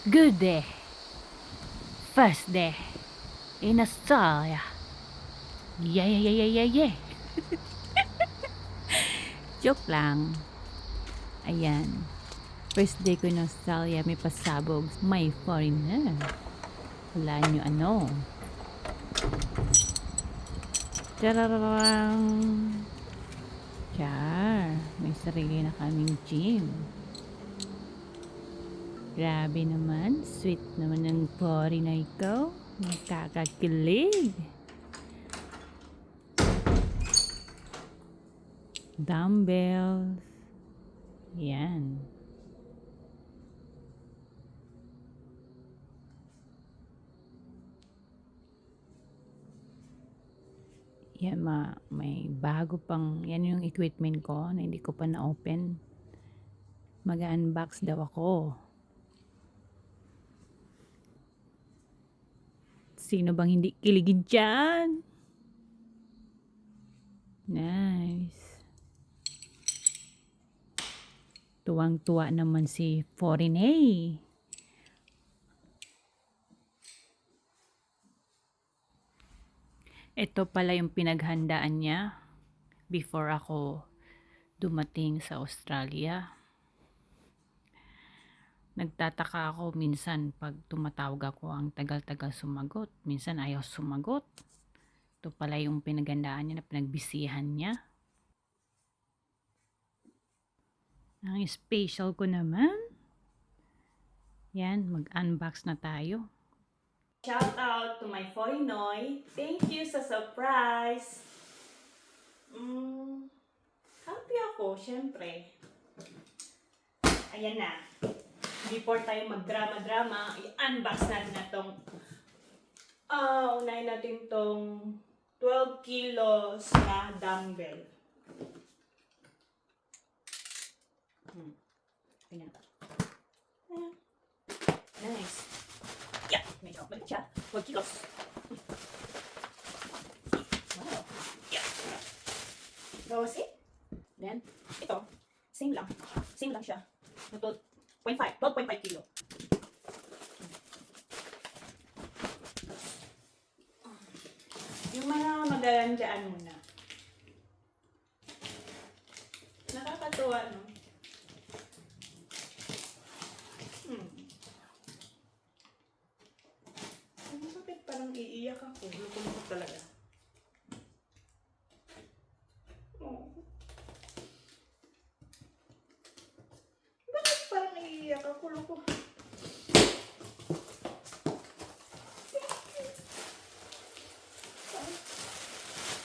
Good day. First day in Australia. Yeah, yeah, yeah, yeah, yeah, yeah. Joke lang. Ayan. First day ko in Australia, may pasabog. May foreigner. Wala nyo ano. Tarararang. Char. May sarili na kaming gym. Grabe naman. Sweet naman ng foreigner ko. Nakakakilig. Dumbbells. Yan. Yan, may bago pang, yan yung equipment ko na hindi ko pa na-open. Mag-unbox daw ako. Sino bang hindi kiligin dyan? Nice. Tuwang-tuwa naman si Foreign A. Ito pala yung pinaghandaan niya before ako dumating sa Australia. Nagtataka ako minsan pag tumatawag ako ang tagal-tagal sumagot. Minsan ayaw sumagot. Ito pala yung pinaghandaan niya na pinagbisihan niya. Ang special ko naman. Yan, mag-unbox na tayo. Shout out to my Foinoy. Thank you sa surprise. Happy ako, syempre. Ayan na. Before tayo mag-drama-drama, i-unbox natin na tong unahin natin tong 12 kilos na dumbbell. Ayan. Ayan. Nice. Yeah, medyo balik siya. 12 kilos. Wow. Yeah. Tapos then, ito, same lang. Same lang siya. 12.5 kilo. Yung mga magalandaan muna. Nakakatuwa, no? Bakit parang iiyak ako? Lukong talaga. Oh. Bakit parang iiyak ako? Lukong.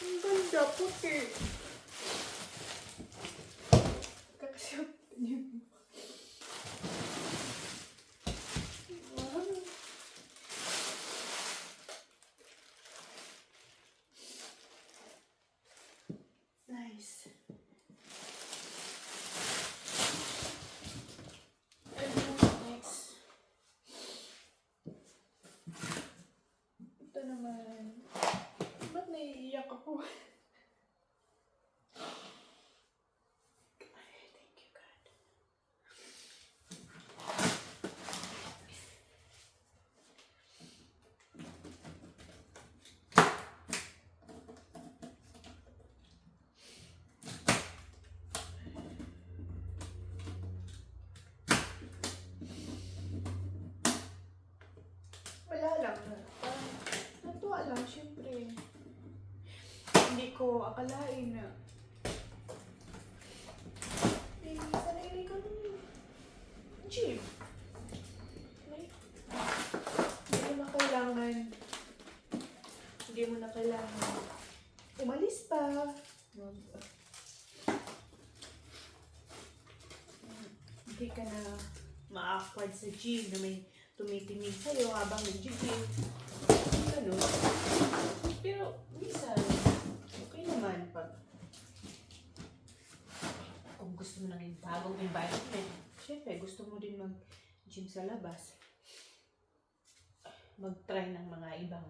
Ang ganda po eh. Kakasiyap niyo. Nice. Next. Ito naman. Ba't naiiyak ako? Thank you, God. Wala lang. Parang natuwa lang, syempre. Hindi ko akalain na sarili ko ng gym. Like, hindi mo na kailangan umalis pa. Hindi ka na ma-awkward sa gym na may tumitingin sa'yo habang nag-gym. Ganun. Pero, minsan, okay naman pag kung gusto mo ng bagong environment. Siyempre, gusto mo din mag-gym sa labas. Mag-try ng mga ibang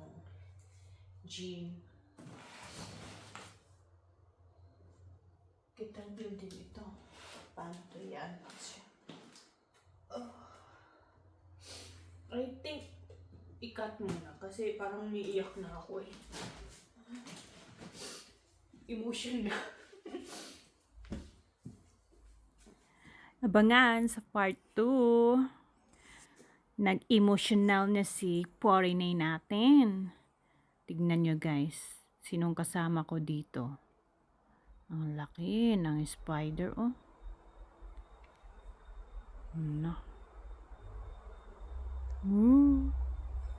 gym. Kitang building ito. Paano ito i-unbox siya? Oh. i-cut muna kasi parang umiiyak na ako eh. Emotion na. Abangan sa part 2. Nag-emotional na si Porinay natin. Tignan nyo guys. Sinong kasama ko dito? Ang laki ng spider oh. No.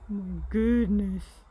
Oh my goodness.